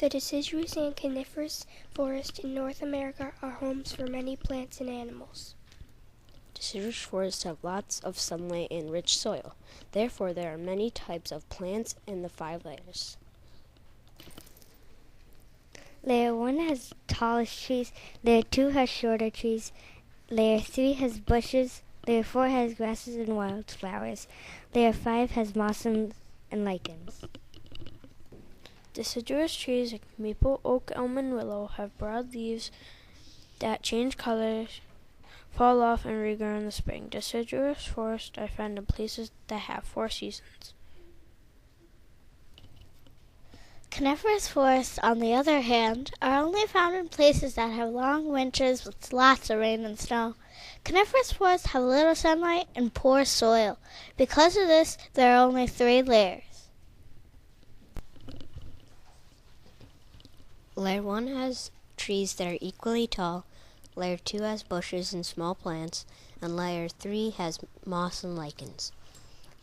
The deciduous and coniferous forests in North America are homes for many plants and animals. Deciduous forests have lots of sunlight and rich soil. Therefore, there are many types of plants in the 5 layers. Layer 1 has tallest trees, Layer 2 has shorter trees, Layer 3 has bushes, Layer 4 has grasses and wildflowers, Layer 5 has moss and lichens. Deciduous trees like maple, oak, elm, and willow have broad leaves that change color, fall off, and regrow in the spring. Deciduous forests are found in places that have 4 seasons. Coniferous forests, on the other hand, are only found in places that have long winters with lots of rain and snow. Coniferous forests have little sunlight and poor soil. Because of this, there are only 3 layers. Layer 1 has trees that are equally tall, Layer 2 has bushes and small plants, and Layer 3 has moss and lichens.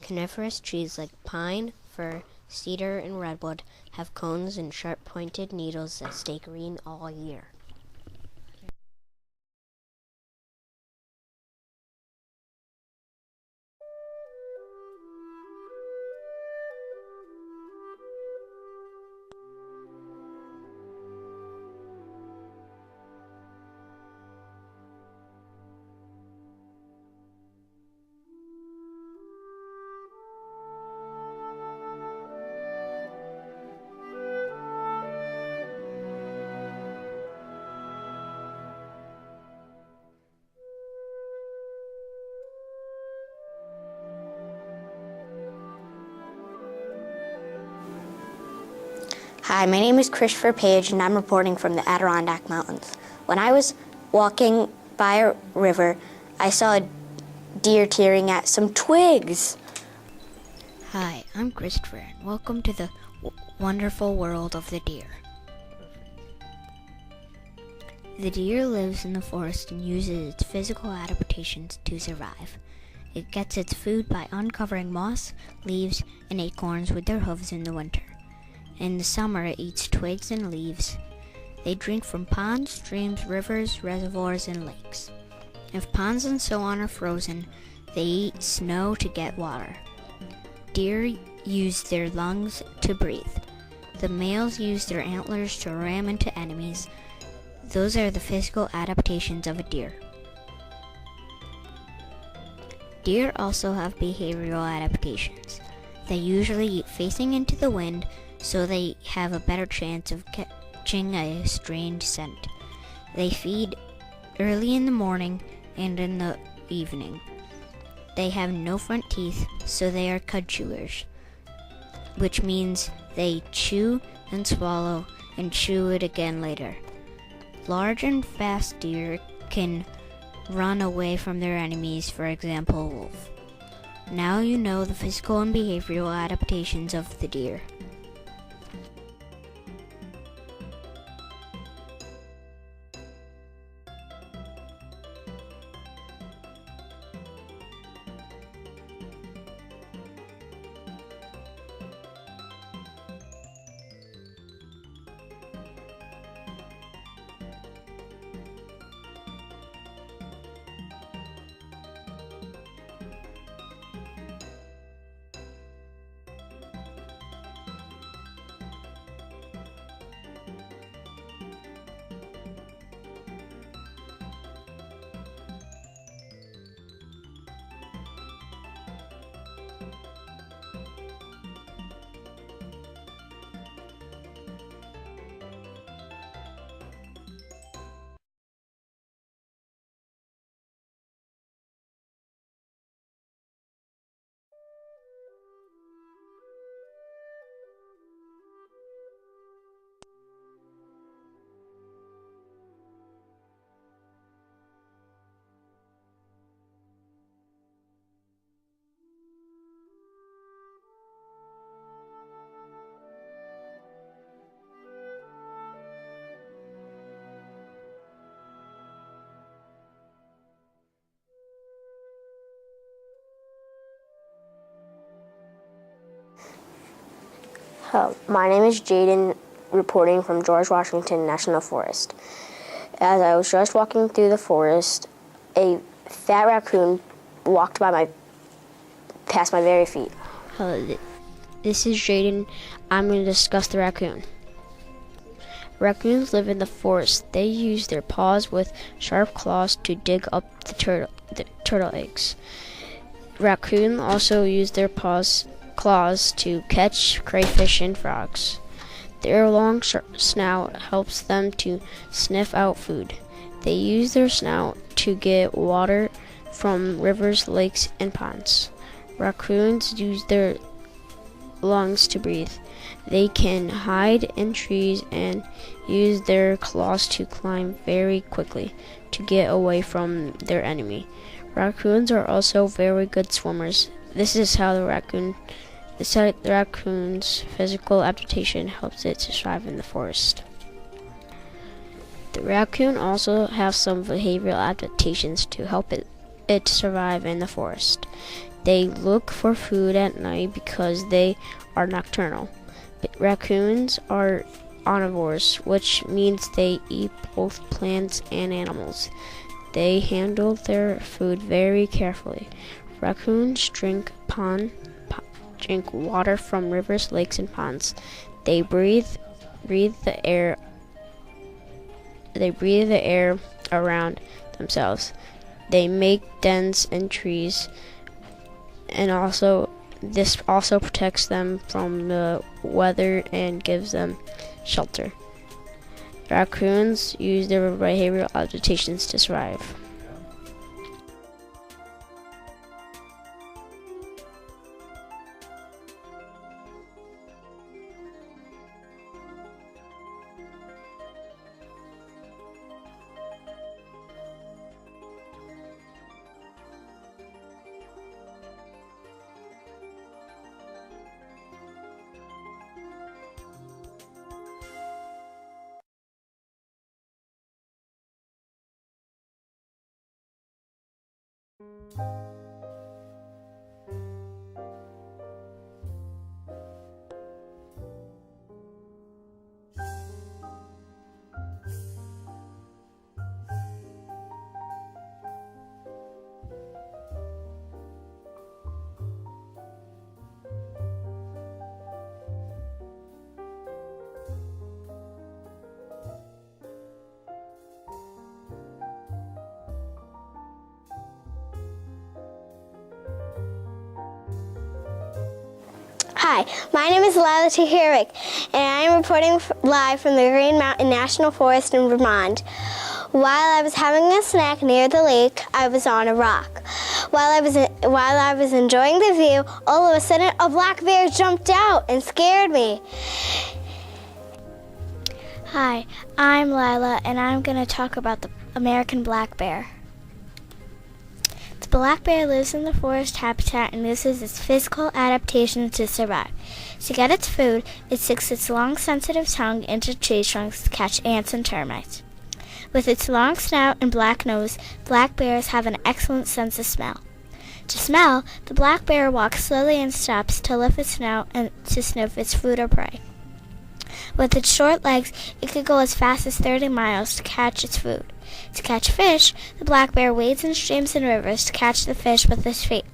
Coniferous trees like pine, fir, cedar, and redwood have cones and sharp-pointed needles that stay green all year. Hi, my name is Christopher Page, and I'm reporting from the Adirondack Mountains. When I was walking by a river, I saw a deer tearing at some twigs. Hi, I'm Christopher, and welcome to the wonderful world of the deer. The deer lives in the forest and uses its physical adaptations to survive. It gets its food by uncovering moss, leaves, and acorns with their hooves in the winter. In the summer, it eats twigs and leaves. They drink from ponds, streams, rivers, reservoirs, and lakes. If ponds and so on are frozen, they eat snow to get water. Deer use their lungs to breathe. The males use their antlers to ram into enemies. Those are the physical adaptations of a deer. Deer also have behavioral adaptations. They usually eat facing into the wind, so they have a better chance of catching a strange scent. They feed early in the morning and in the evening. They have no front teeth, so they are cud chewers, which means they chew and swallow and chew it again later. Large and fast deer can run away from their enemies, for example, a wolf. Now you know the physical and behavioral adaptations of the deer. My name is Jaden. reporting from George Washington National Forest. As I was just walking through the forest, a fat raccoon walked past my very feet. Hello, this is Jaden. I'm going to discuss the raccoon. Raccoons live in the forest. They use their paws with sharp claws to dig up the turtle eggs. Raccoons also use their claws to catch crayfish and frogs. Their long snout helps them to sniff out food. They use their snout to get water from rivers, lakes, and ponds. Raccoons use their lungs to breathe. They can hide in trees and use their claws to climb very quickly to get away from their enemy. Raccoons are also very good swimmers. This is how the raccoon's physical adaptation helps it to survive in the forest. The raccoon also has some behavioral adaptations to help it survive in the forest. They look for food at night because they are nocturnal. But raccoons are omnivores, which means they eat both plants and animals. They handle their food very carefully. Raccoons drink water from rivers, lakes, and ponds. They breathe the air around themselves. They make dens in trees, and this also protects them from the weather and gives them shelter. Raccoons use their behavioral adaptations to survive. Hi, my name is Lila Tahiric, and I am reporting live from the Green Mountain National Forest in Vermont. While I was having a snack near the lake, I was on a rock. While I was enjoying the view, all of a sudden a black bear jumped out and scared me. Hi, I'm Lila, and I'm going to talk about the American black bear. The black bear lives in the forest habitat and uses its physical adaptations to survive. To get its food, it sticks its long, sensitive tongue into tree trunks to catch ants and termites. With its long snout and black nose, black bears have an excellent sense of smell. To smell, the black bear walks slowly and stops to lift its snout and to sniff its food or prey. With its short legs, it could go as fast as 30 miles to catch its food. To catch fish, the black bear wades in streams and rivers to catch the fish with its feet.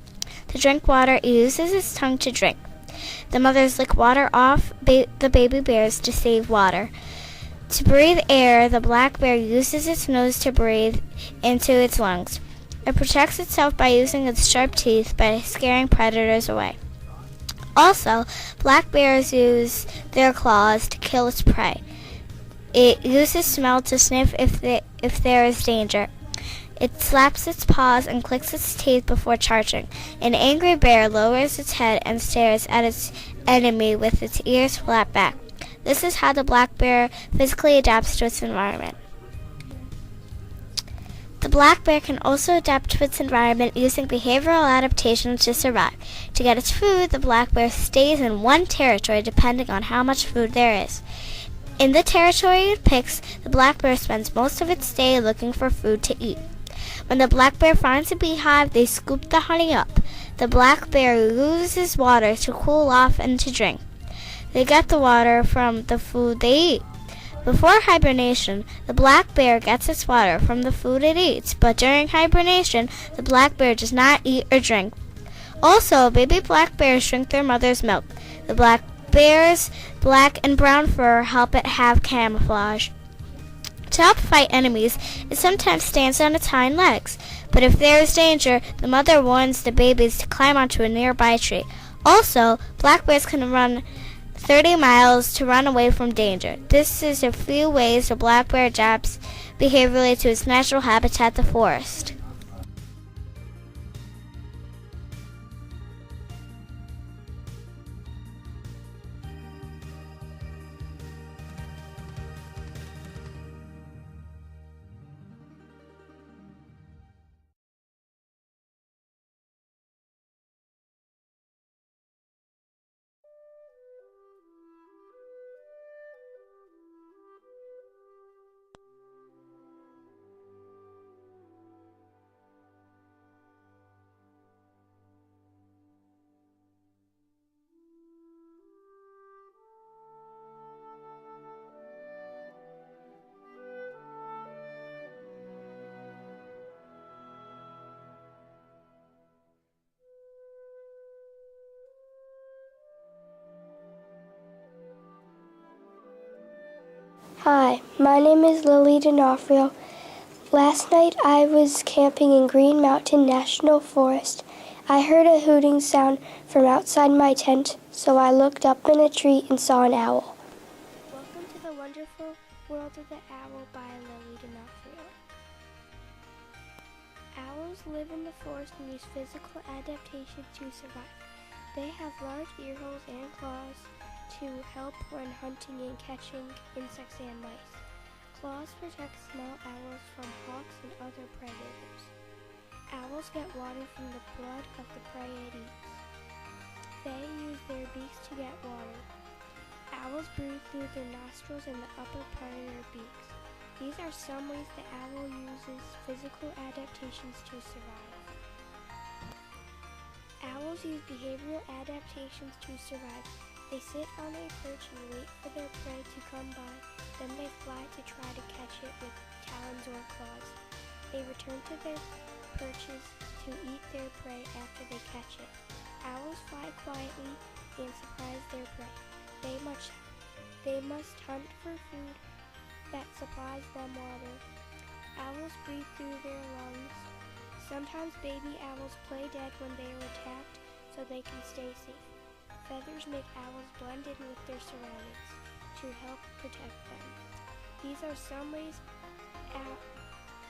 To drink water, it uses its tongue to drink. The mothers lick water off the baby bears to save water. To breathe air, the black bear uses its nose to breathe into its lungs. It protects itself by using its sharp teeth by scaring predators away. Also, black bears use their claws to kill its prey. It uses smell to sniff if there is danger. It slaps its paws and clicks its teeth before charging. An angry bear lowers its head and stares at its enemy with its ears flat back. This is how the black bear physically adapts to its environment. The black bear can also adapt to its environment using behavioral adaptations to survive. To get its food, the black bear stays in one territory depending on how much food there is. In the territory it picks, the black bear spends most of its day looking for food to eat. When the black bear finds a beehive, they scoop the honey up. The black bear uses water to cool off and to drink. They get the water from the food they eat. Before hibernation, the black bear gets its water from the food it eats, but during hibernation, the black bear does not eat or drink. Also, baby black bears drink their mother's milk. The black bear's black and brown fur help it have camouflage. To help fight enemies, it sometimes stands on its hind legs, but if there is danger, the mother warns the babies to climb onto a nearby tree. Also, black bears can run 30 miles to run away from danger. This is a few ways the black bear adapts behaviorally to its natural habitat, the forest. Hi, my name is Lily D'Onofrio. Last night I was camping in Green Mountain National Forest. I heard a hooting sound from outside my tent, so I looked up in a tree and saw an owl. Welcome to the wonderful world of the owl by Lily D'Onofrio. Owls live in the forest and use physical adaptation to survive. They have large ear holes and claws to help when hunting and catching insects and mice. Claws protect small owls from hawks and other predators. Owls get water from the blood of the prey it eats. They use their beaks to get water. Owls breathe through their nostrils and the upper part of their beaks. These are some ways the owl uses physical adaptations to survive. Owls use behavioral adaptations to survive. They sit on a perch and wait for their prey to come by. Then they fly to try to catch it with talons or claws. They return to their perches to eat their prey after they catch it. Owls fly quietly and surprise their prey. They must hunt for food that supplies them water. Owls breathe through their lungs. Sometimes baby owls play dead when they are attacked so they can stay safe. Feathers make owls blend in with their surroundings to help protect them. These are some ways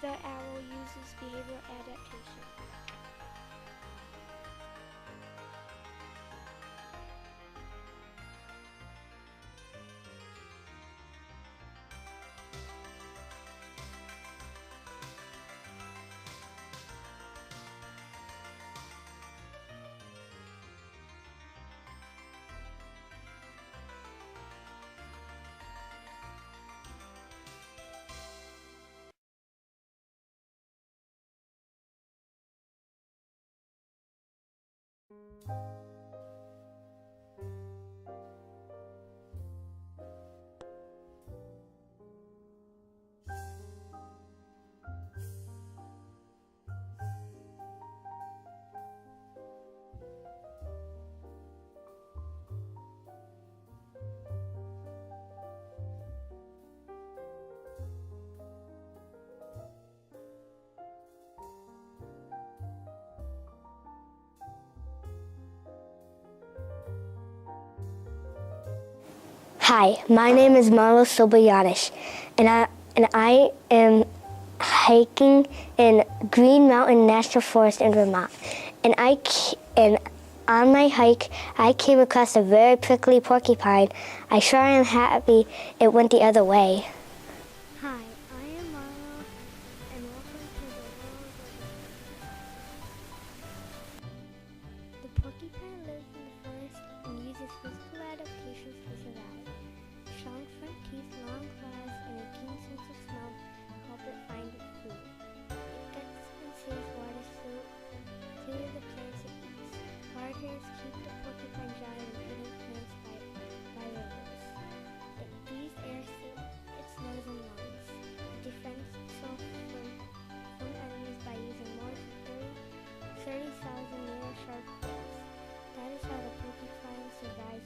the owl uses behavioral adaptation. Hi, my name is Marlo Sobayanish, and I am hiking in Green Mountain National Forest in Vermont. And on my hike, I came across a very prickly porcupine. I sure am happy it went the other way. Hi, I am Marlo, and welcome to the world of the porcupine lives in the forest and uses physical adaptations to survive. Strong front teeth, long claws, and a keen sense of smell help it find its food. It gets and saves water through the plants it eats. Hard hairs keep the porcupine dry and hidden plants by the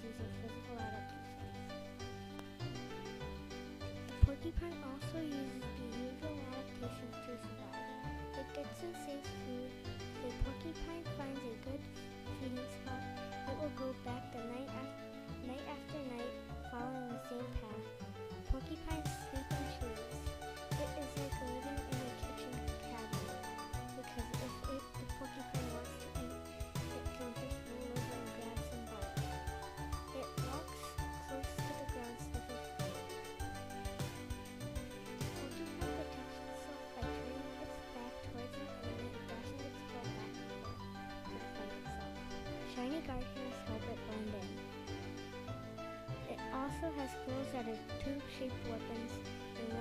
using physical adaptations. The porcupine also uses behavioral adaptations to survive. It gets and saves food. If a porcupine finds a good feeding spot, it will go back the night after night, following the same path. Porcupines sleep in trees. It is like living in a kitchen cabinet, because if the porcupine wants to eat, it can just roll over and grab some bark. It walks close to the ground sniffing food. The porcupine protects itself by turning its back towards it and then dashing its tail back and forth to defend itself. Shiny guard hairs help it blend in. It also has quills that are tube-shaped weapons, and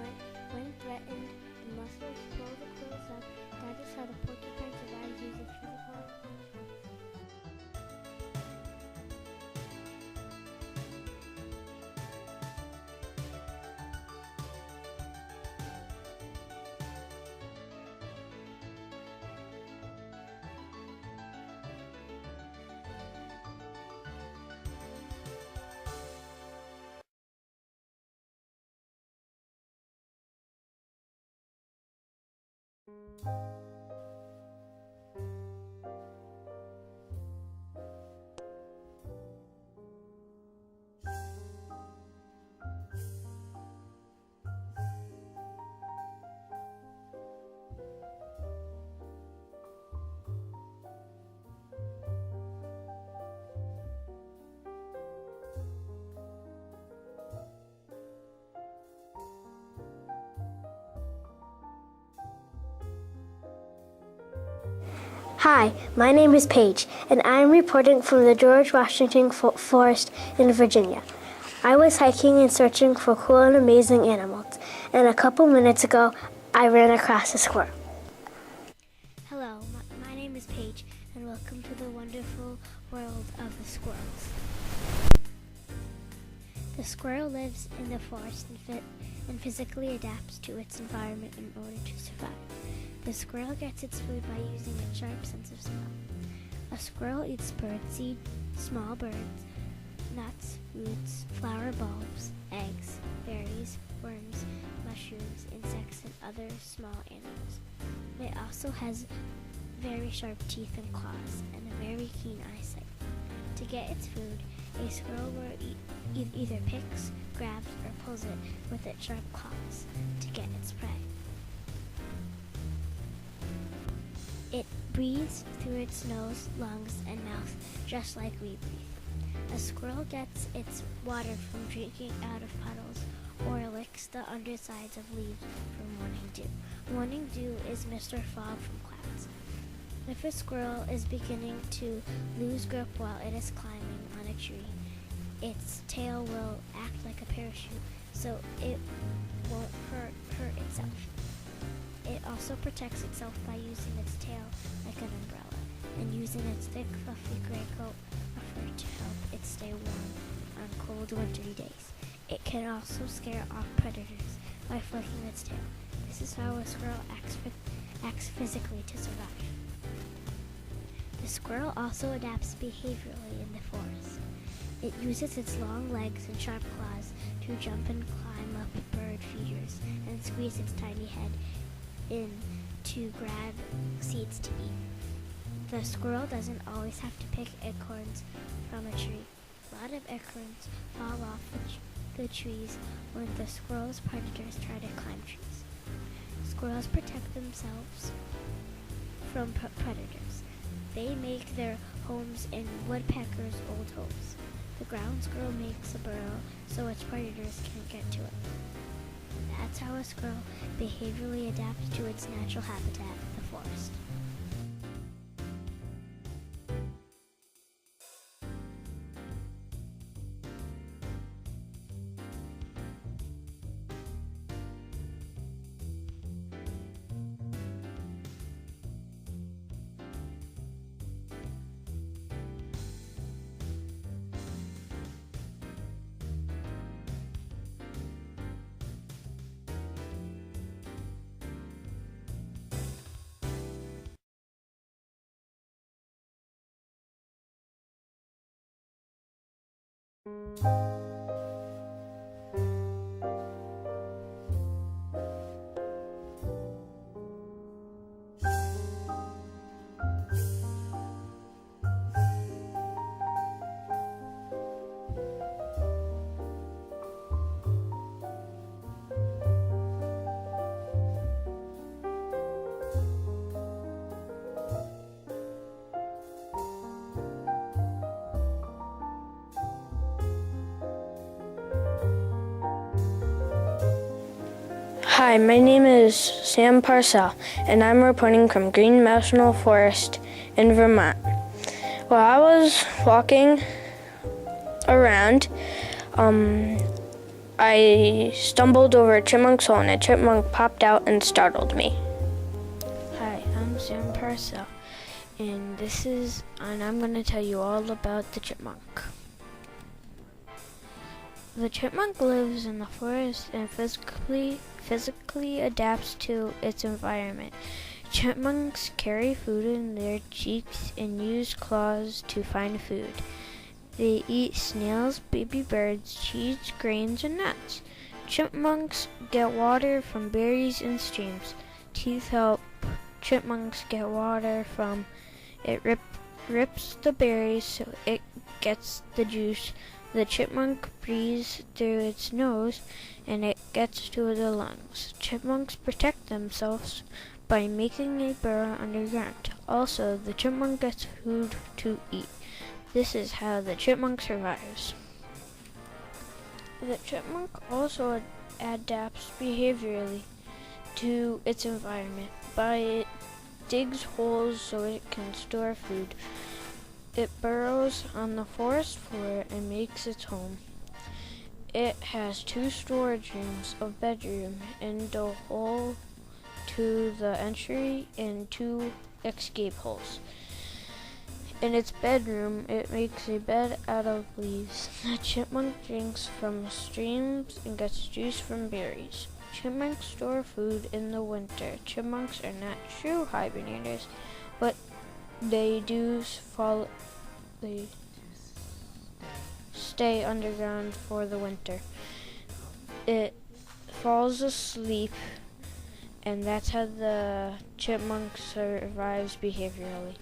when threatened, the muscles pull the quills up. That is how the porcupine survives using physical adaptations. Hi, my name is Paige, and I am reporting from the George Washington Forest in Virginia. I was hiking and searching for cool and amazing animals, and a couple minutes ago, I ran across a squirrel. Hello, my name is Paige, and welcome to the wonderful world of the squirrels. The squirrel lives in the forest and physically adapts to its environment in order to survive. The squirrel gets its food by using a sharp sense of smell. A squirrel eats birdseed, small birds, nuts, roots, flower bulbs, eggs, berries, worms, mushrooms, insects, and other small animals. It also has very sharp teeth and claws and a very keen eyesight. To get its food, a squirrel will either picks, grabs, or pulls it with its sharp claws to get its prey. It breathes through its nose, lungs, and mouth just like we breathe. A squirrel gets its water from drinking out of puddles or licks the undersides of leaves from morning dew. Morning dew is Mr. Fog from clouds. If a squirrel is beginning to lose grip while it is climbing on a tree, its tail will act like a parachute so it won't hurt itself. It also protects itself by using its tail like an umbrella and using its thick, fluffy gray coat of fur to help it stay warm on cold, wintry days. It can also scare off predators by flicking its tail. This is how a squirrel acts physically to survive. The squirrel also adapts behaviorally in the forest. It uses its long legs and sharp claws to jump and climb up bird feeders and squeeze its tiny head in to grab seeds to eat. The squirrel doesn't always have to pick acorns from a tree. A lot of acorns fall off the trees when the squirrel's predators try to climb trees. Squirrels protect themselves from predators. They make their homes in woodpeckers' old homes. The ground squirrel makes a burrow so its predators can't get to it. That's how a squirrel behaviorally adapts to its natural habitat, the forest. Hi, my name is Sam Parcell, and I'm reporting from Green National Forest in Vermont. While I was walking around, I stumbled over a chipmunk's hole, and a chipmunk popped out and startled me. Hi, I'm Sam Parcell, and I'm going to tell you all about the chipmunk. The chipmunk lives in the forest and physically adapts to its environment. Chipmunks carry food in their cheeks and use claws to find food. They eat snails, baby birds, cheese, grains, and nuts. Chipmunks get water from berries and streams. Teeth help chipmunks get water from it. Rips the berries so it gets the juice. The chipmunk breathes through its nose and it gets to the lungs. Chipmunks protect themselves by making a burrow underground. Also, the chipmunk gets food to eat. This is how the chipmunk survives. The chipmunk also adapts behaviorally to its environment by it digs holes so it can store food. It burrows on the forest floor and makes its home. It has 2 storage rooms, a bedroom, and a hole to the entry and 2 escape holes. In its bedroom, it makes a bed out of leaves. The chipmunk drinks from streams and gets juice from berries. Chipmunks store food in the winter. Chipmunks are not true hibernators, but they stay underground for the winter. It falls asleep, and that's how the chipmunk survives behaviorally.